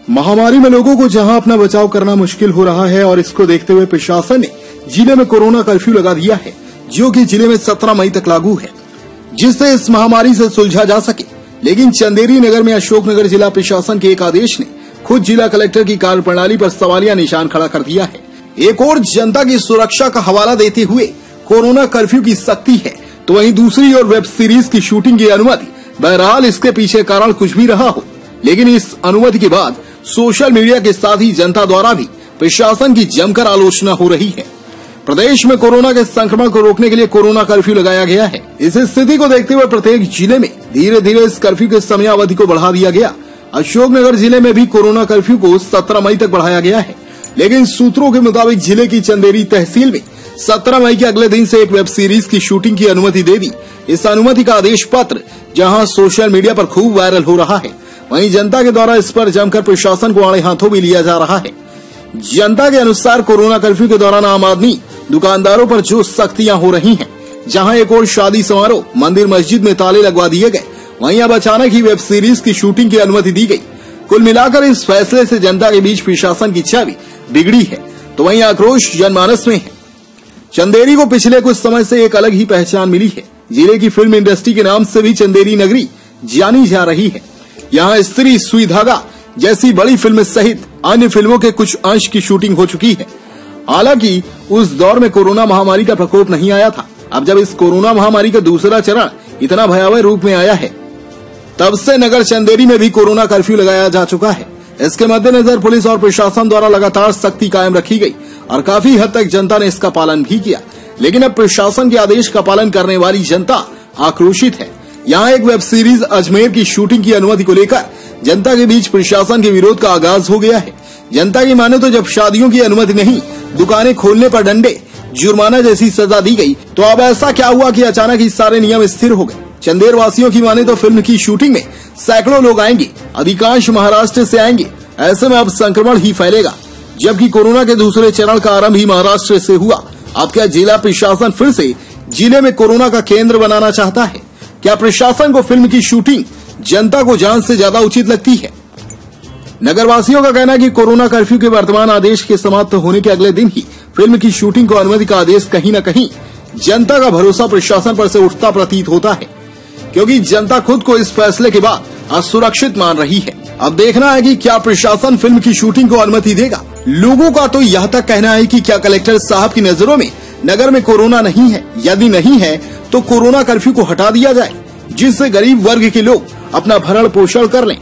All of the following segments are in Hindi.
महामारी में लोगों को जहां अपना बचाव करना मुश्किल हो रहा है और इसको देखते हुए प्रशासन ने जिले में कोरोना कर्फ्यू लगा दिया है, जो कि जिले में 17 मई तक लागू है, जिससे इस महामारी से सुलझा जा सके। लेकिन चंदेरी नगर में अशोकनगर जिला प्रशासन के एक आदेश ने खुद जिला कलेक्टर की कार्यप्रणाली पर सवालिया निशान खड़ा कर दिया है। एक और जनता की सुरक्षा का हवाला देते हुए कोरोना कर्फ्यू की सख्ती है, तो वहीं दूसरी ओर वेब सीरीज की शूटिंग की अनुमति। बहरहाल इसके पीछे कारण कुछ भी रहा हो, लेकिन इस अनुमति के बाद सोशल मीडिया के साथ ही जनता द्वारा भी प्रशासन की जमकर आलोचना हो रही है। प्रदेश में कोरोना के संक्रमण को रोकने के लिए कोरोना कर्फ्यू लगाया गया है। इस स्थिति को देखते हुए प्रत्येक जिले में धीरे धीरे इस कर्फ्यू के समयावधि को बढ़ा दिया गया। अशोकनगर जिले में भी कोरोना कर्फ्यू को 17 मई तक बढ़ाया गया है, लेकिन सूत्रों के मुताबिक जिले की चंदेरी तहसील में 17 मई के अगले दिन से एक वेब सीरीज की शूटिंग की अनुमति दे दी। इस अनुमति का आदेश पत्र जहां सोशल मीडिया पर खूब वायरल हो रहा है, वहीं जनता के द्वारा इस पर जमकर प्रशासन को आड़े हाथों भी लिया जा रहा है। जनता के अनुसार कोरोना कर्फ्यू के दौरान आम आदमी दुकानदारों पर जो सख्तियां हो रही हैं, जहां एक और शादी समारोह, मंदिर मस्जिद में ताले लगवा दिए गए, वहीं अब अचानक ही वेब सीरीज की शूटिंग की अनुमति दी गई। कुल मिलाकर इस फैसले से जनता के बीच प्रशासन की छवि बिगड़ी है, तो वहीं आक्रोश जनमानस में है। चंदेरी को पिछले कुछ समय से एक अलग ही पहचान मिली है। जिले की फिल्म इंडस्ट्री के नाम से भी चंदेरी नगरी जानी जा रही है। यहाँ स्त्री, सुई धागा जैसी बड़ी फिल्म सहित अन्य फिल्मों के कुछ अंश की शूटिंग हो चुकी है। हालांकि उस दौर में कोरोना महामारी का प्रकोप नहीं आया था। अब जब इस कोरोना महामारी का दूसरा चरण इतना भयावह रूप में आया है, तब से नगर चंदेरी में भी कोरोना कर्फ्यू लगाया जा चुका है। इसके मद्देनजर पुलिस और प्रशासन द्वारा लगातार सख्ती कायम रखी गई और काफी हद तक जनता ने इसका पालन भी किया। लेकिन अब प्रशासन के आदेश का पालन करने वाली जनता आक्रोशित है। यहाँ एक वेब सीरीज अजमेर की शूटिंग की अनुमति को लेकर जनता के बीच प्रशासन के विरोध का आगाज हो गया है। जनता की माने तो जब शादियों की अनुमति नहीं, दुकानें खोलने पर डंडे, जुर्माना जैसी सजा दी गई, तो अब ऐसा क्या हुआ कि अचानक ही सारे नियम स्थिर हो गए। चंदेर वासियों की माने तो फिल्म की शूटिंग में सैकड़ों लोग आएंगे, अधिकांश महाराष्ट्र से आएंगे। ऐसे में अब संक्रमण ही फैलेगा, जबकि कोरोना के दूसरे चरण का आरंभ ही महाराष्ट्र से हुआ। अब क्या जिला प्रशासन फिर से जिले में कोरोना का केंद्र बनाना चाहता है? क्या प्रशासन को फिल्म की शूटिंग जनता को जान से ज्यादा उचित लगती है? नगरवासियों का कहना है कि कोरोना कर्फ्यू के वर्तमान आदेश के समाप्त होने के अगले दिन ही फिल्म की शूटिंग को अनुमति का आदेश कहीं न कहीं जनता का भरोसा प्रशासन पर से उठता प्रतीत होता है, क्योंकि जनता खुद को इस फैसले के बाद असुरक्षित मान रही है। अब देखना है कि क्या प्रशासन फिल्म की शूटिंग को अनुमति देगा। लोगों का तो यह तक कहना है कि क्या कलेक्टर साहब की नजरों में नगर में कोरोना नहीं है? यदि नहीं है तो कोरोना कर्फ्यू को हटा दिया जाए, जिससे गरीब वर्ग के लोग अपना भरण पोषण कर लें।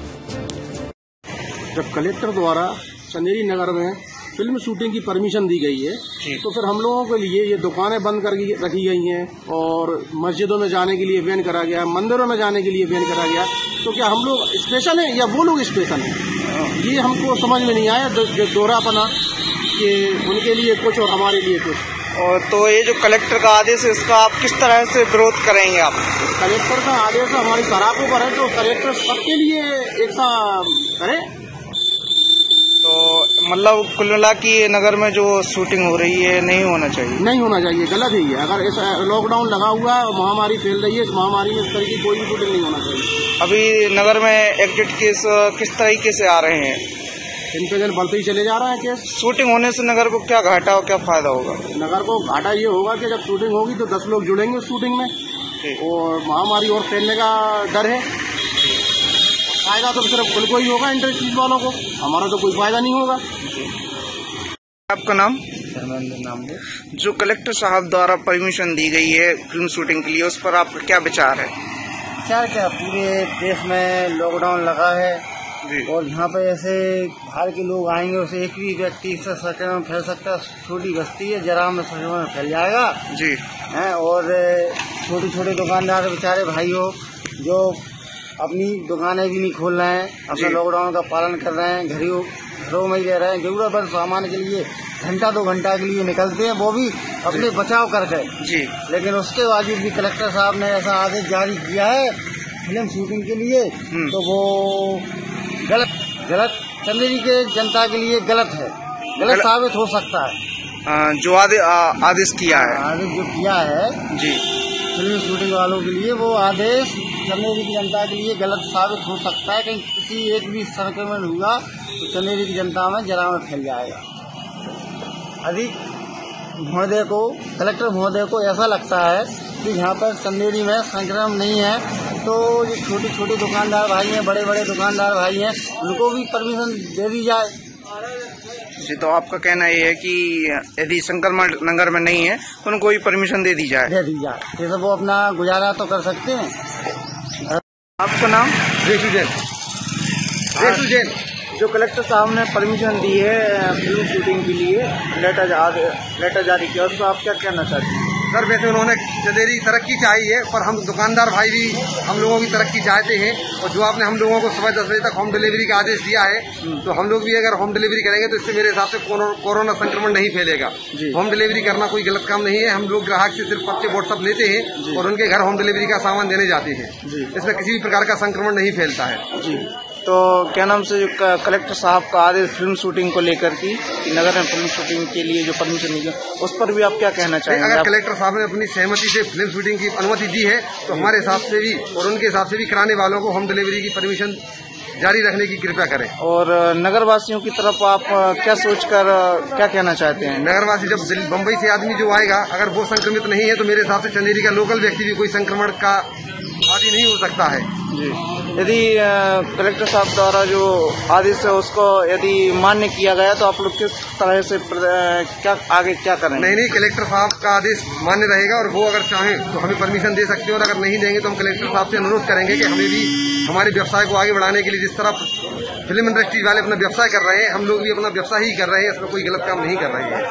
जब कलेक्टर द्वारा चंदेरी नगर में फिल्म शूटिंग की परमिशन दी गई है, तो फिर हम लोगों के लिए ये दुकानें बंद कर रखी गई हैं और मस्जिदों में जाने के लिए बैन करा गया, मंदिरों में जाने के लिए बैन करा गया। तो क्या हम लोग स्पेशल हैं या वो लोग स्पेशल हैं? ये हमको समझ में नहीं आया। जो दोहरापना कि उनके लिए कुछ और हमारे लिए कुछ। और तो ये जो कलेक्टर का आदेश है, इसका आप किस तरह से विरोध करेंगे? आप कलेक्टर का आदेश हमारी सरापों पर है, तो कलेक्टर सबके लिए एक सा करे। तो मतलब कुल मिला कि नगर में जो शूटिंग हो रही है नहीं होना चाहिए, नहीं होना चाहिए, गलत ही है। अगर ऐसा लॉकडाउन लगा हुआ है, महामारी फैल रही है, इस महामारी में इस तरह की कोई भी शूटिंग नहीं होना चाहिए। अभी नगर में एग्जिट केस किस तरीके से आ रहे हैं? दिन पे दिन बढ़ते ही चले जा रहा है केस। शूटिंग होने से नगर को क्या घाटा और क्या फायदा होगा? नगर को घाटा ये होगा कि जब शूटिंग होगी तो 10 लोग जुड़ेंगे उस शूटिंग में, और महामारी और फैलने का डर है। फायदा तो सिर्फ खुद को ही होगा, इंडस्ट्रीज वालों को, हमारा तो कोई फायदा नहीं होगा। आपका नाम? नाम जो कलेक्टर साहब द्वारा परमिशन दी गई है फिल्म शूटिंग के लिए, उस पर आपका क्या विचार है? क्या पूरे देश में लॉकडाउन लगा है और यहाँ पे ऐसे बाहर के लोग आएंगे, उसे एक भी व्यक्ति इससे संक्रमण फैल सकता है। छोटी बस्ती है, जरा में संक्रमण फैल जाएगा जी हैं। और छोटे छोटे दुकानदार बेचारे भाई हो जो अपनी दुकानें भी नहीं खोल रहे हैं, अपना लॉकडाउन का पालन कर रहे हैं, घरों में ही रह रहे हैं। जरूरतमंद सामान के लिए घंटा 2 घंटा के लिए निकलते हैं, वो भी अपने बचाव करके जी। लेकिन उसके बावजूद भी कलेक्टर साहब ने ऐसा आदेश जारी किया है फिल्म शूटिंग के लिए, तो वो गलत चंदेरी के जनता के लिए गलत है, गलत साबित हो सकता है। जो आदेश किया है, आदेश जो किया है जी, फिल्म शूटिंग वालों के लिए वो आदेश चंदेरी की जनता के लिए गलत साबित हो सकता है। कहीं किसी एक भी संक्रमण हुआ तो चंदेरी की जनता में जरावट फैल जाएगा। अधिक महोदय को, कलेक्टर महोदय को ऐसा लगता है कि यहाँ पर चंदेरी में संक्रमण नहीं है, तो जो छोटे छोटे दुकानदार भाई हैं, बड़े बड़े दुकानदार भाई हैं, उनको भी परमिशन दे दी जाए। जी, तो आपका कहना ये है कि यदि संक्रमण नगर में नहीं है तो उनको भी परमिशन दे दी जाए। जैसे वो अपना गुजारा तो कर सकते हैं। आपका नाम? रेशु जैन। जो कलेक्टर साहब ने परमिशन दी है फिल्म शूटिंग के लिए, लेटर जारी किया, उसको आप क्या कहना चाहते हैं? सर, वैसे उन्होंने चंदेरी तरक्की चाहिए, पर हम दुकानदार भाई भी हम लोगों की तरक्की चाहते हैं। और जो आपने हम लोगों को सुबह 10 बजे तक होम डिलीवरी का आदेश दिया है, तो हम लोग भी अगर होम डिलीवरी करेंगे तो इससे मेरे हिसाब से कोरोना संक्रमण नहीं फैलेगा। होम डिलीवरी करना कोई गलत काम नहीं है। हम लोग ग्राहक से सिर्फ पर्चे व्हाट्सअप लेते हैं और उनके घर होम डिलीवरी का सामान देने जाते हैं। इसमें किसी भी प्रकार का संक्रमण नहीं फैलता है। तो क्या नाम से जो कलेक्टर साहब का आदेश फिल्म शूटिंग को लेकर की नगर में फिल्म शूटिंग के लिए जो परमिशन दी, उस पर भी आप क्या कहना चाहेंगे? अगर कलेक्टर साहब ने अपनी सहमति से फिल्म शूटिंग की अनुमति दी है तो हमारे हिसाब से भी और उनके हिसाब से भी कराने वालों को होम डिलीवरी की परमिशन जारी रखने की कृपया करें। और नगरवासियों की तरफ आप क्या सोचकर क्या कहना चाहते हैं? नगरवासी जब बम्बई से आदमी जो आएगा, अगर वो संक्रमित नहीं है तो मेरे हिसाब से चंदेरी का लोकल व्यक्ति भी कोई संक्रमण का आदि नहीं हो सकता है। जी, यदि कलेक्टर साहब द्वारा जो आदेश है उसको यदि मान्य किया गया तो आप लोग किस तरह से क्या आगे क्या करेंगे? नहीं, कलेक्टर साहब का आदेश मान्य रहेगा और वो अगर चाहें तो हमें परमिशन दे सकते हैं, और अगर नहीं देंगे तो हम कलेक्टर साहब से अनुरोध करेंगे कि हमें भी हमारे व्यवसाय को आगे बढ़ाने के लिए, जिस तरह फिल्म इंडस्ट्री वाले अपना व्यवसाय कर रहे हैं, हम लोग भी अपना व्यवसाय ही कर रहे हैं, इसमें कोई गलत काम नहीं कर रहे हैं।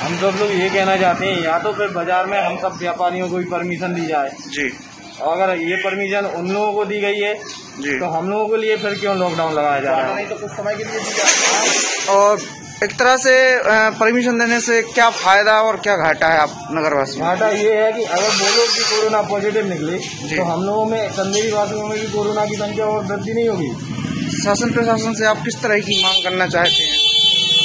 हम सब लोग ये कहना चाहते हैं, या तो फिर बाजार में हम सब व्यापारियों को भी परमिशन दी जाए जी, और अगर ये परमिशन उन लोगों को दी गई है जी तो हम लोगों के लिए फिर क्यों लॉकडाउन लगाया जा रहा है? नहीं तो कुछ समय के लिए दी जाए। और एक तरह से परमिशन देने से क्या फायदा और क्या घाटा है आप नगरवासी? घाटा ये है कि अगर वो लोग भी कोरोना पॉजिटिव निकले तो हम लोगों में, चंदेरी वासियों में भी कोरोना की संख्या और वृद्धि नहीं होगी। शासन प्रशासन से आप किस तरह की मांग करना चाहते हैं?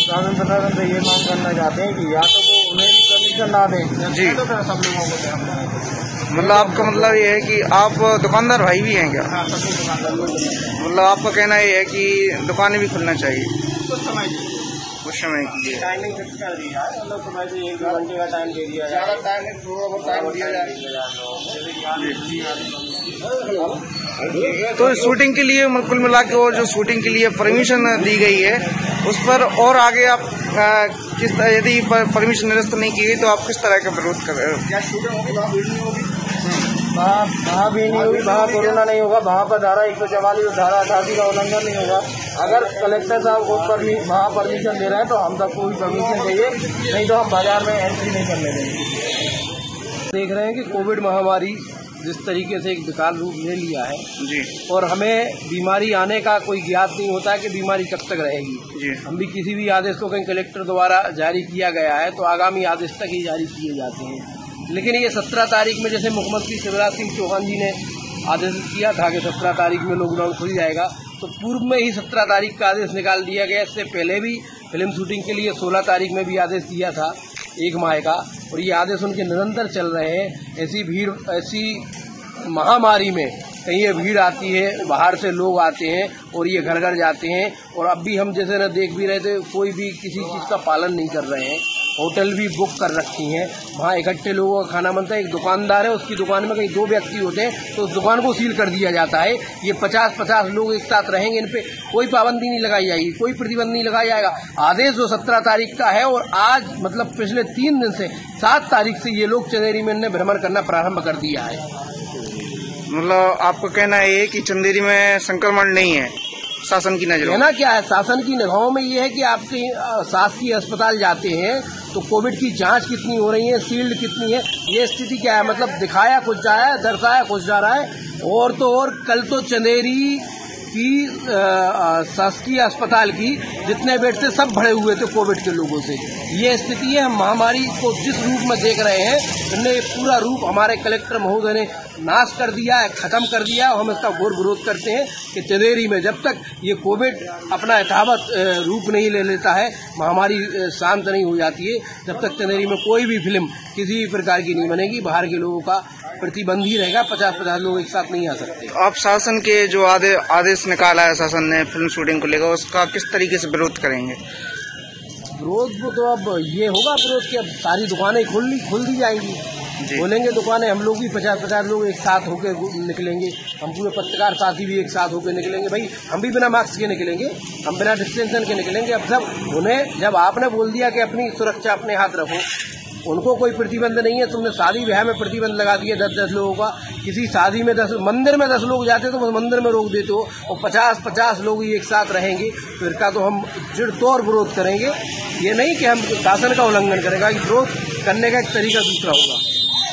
शासन प्रशासन से ये मांग करना चाहते हैं कि या तो वो उन्हें भी परमिशन ना दें जी, तो फिर सब लोगों को। मतलब आपका मतलब ये है कि आप दुकानदार भाई भी हैं क्या? हाँ, सभी दुकानदार। मतलब आपका कहना ये है कि दुकानें भी खुलना चाहिए कुछ समय के लिए? टाइमिंग फिक्स कर दिया है, मतलब सुबह से 1-2 घंटे का टाइम दे दिया जाए, ज़्यादा टाइम दिया जाए। तो शूटिंग के लिए कुल मिला के वो जो शूटिंग के लिए परमिशन दी गई है उस पर और आगे आप किस यदि परमिशन निरस्त नहीं की गई तो आप किस तरह का विरोध कर रहे हो? क्या शूटिंग होगी वहाँ भीड़ नहीं होगी, वहाँ भी नहीं होगी, वहाँ कोरोना नहीं होगा, वहाँ पर धारा 144 और धारा 88 का उल्लंघन नहीं होगा। अगर कलेक्टर साहब को वहाँ परमिशन दे रहे हैं तो हम सबको भी परमिशन चाहिए, नहीं तो हम बाजार में एंट्री नहीं करने देंगे। देख रहे हैं कि कोविड महामारी जिस तरीके से एक विकराल रूप ले लिया है जी, और हमें बीमारी आने का कोई ज्ञात नहीं होता है कि बीमारी कब तक रहेगी जी। हम भी किसी भी आदेश को कहीं कलेक्टर द्वारा जारी किया गया है तो आगामी आदेश तक ही जारी किए जाते हैं, लेकिन ये 17 तारीख में जैसे मुख्यमंत्री शिवराज सिंह चौहान जी ने आदेश किया था कि 17 तारीख में लॉकडाउन खुल जाएगा, तो पूर्व में ही 17 तारीख का आदेश निकाल दिया गया। इससे पहले भी फिल्म शूटिंग के लिए 16 तारीख में भी आदेश दिया था 1 माह का, और ये आदेश उनके निरंतर चल रहे हैं। ऐसी भीड़, ऐसी महामारी में कहीं ये भीड़ आती है, बाहर से लोग आते हैं और ये घर घर जाते हैं, और अब भी हम जैसे न देख भी रहे थे, कोई भी किसी चीज़ का पालन नहीं कर रहे हैं। होटल भी बुक कर रखी हैं, वहाँ इकट्ठे लोगों का खाना बनता है। एक दुकानदार है, उसकी दुकान में कहीं 2 व्यक्ति होते हैं तो उस दुकान को सील कर दिया जाता है। ये 50-50 लोग एक साथ रहेंगे, इन पे कोई पाबंदी नहीं लगाई जाएगी, कोई प्रतिबंध नहीं लगाया जाएगा। आदेश जो 17 तारीख का है, और आज मतलब पिछले 3 दिन से 7 तारीख से ये लोग चंदेरी में भ्रमण करना प्रारंभ कर दिया है। मतलब आपको कहना है कि चंदेरी में संक्रमण नहीं है, शासन की नजरों? कहना क्या है, शासन की निगाहों में ये है कि आपके शासकीय अस्पताल जाते हैं तो कोविड की जांच कितनी हो रही है, शील्ड कितनी है, ये स्थिति क्या है, मतलब दिखाया कुछ जा रहा है, दर्शाया कुछ जा रहा है। और तो और कल तो चंदेरी की शासकीय अस्पताल की जितने बेड थे सब भरे हुए थे कोविड के लोगों से। ये स्थिति है, हम महामारी को जिस रूप में देख रहे हैं, इनने पूरा रूप हमारे कलेक्टर महोदय ने नाश कर दिया है, खत्म कर दिया है। हम इसका घोर विरोध करते हैं कि चंदेरी में जब तक ये कोविड अपना यथावत रूप नहीं ले लेता है, महामारी शांत नहीं हो जाती है, जब तक चंदेरी में कोई भी फिल्म किसी भी प्रकार की नहीं बनेगी। बाहर के लोगों का प्रतिबंध ही रहेगा, 50-50 लोग एक साथ नहीं आ सकते। आप शासन के जो आदेश निकाला है शासन ने फिल्म शूटिंग को लेकर, उसका किस तरीके से विरोध करेंगे? विरोध तो अब ये होगा विरोध कि अब सारी दुकानें खुल दी जाएंगी, खोलेंगे दुकानें, हम लोग भी 50-50 लोग एक साथ होकर निकलेंगे, हम पूरे पत्रकार साथी भी एक साथ होकर निकलेंगे। भाई हम भी बिना मास्क के निकलेंगे, हम बिना डिस्टेंशन के निकलेंगे। अब सब उन्हें जब आपने बोल दिया कि अपनी सुरक्षा अपने हाथ रखो, उनको कोई प्रतिबंध नहीं है। तुमने शादी ब्याह में प्रतिबंध लगा दिया 10-10 लोगों का, किसी शादी में 10, मंदिर में 10 लोग जाते तो मंदिर में रोक देते हो, और 50-50 लोग ही एक साथ रहेंगे, फिर का तो हम जिड़ तौर विरोध करेंगे। ये नहीं कि हम शासन का उल्लंघन करेगा, विरोध करने का एक तरीका दूसरा होगा।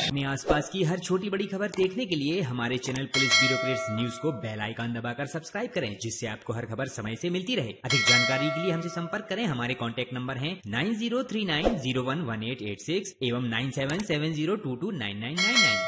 अपने आसपास की हर छोटी बड़ी खबर देखने के लिए हमारे चैनल पुलिस ब्यूरोक्रेट्स न्यूज को बेल आइकन दबाकर सब्सक्राइब करें, जिससे आपको हर खबर समय से मिलती रहे। अधिक जानकारी के लिए हमसे संपर्क करें। हमारे कॉन्टैक्ट नंबर हैं 9039011886 एवं 9770229999।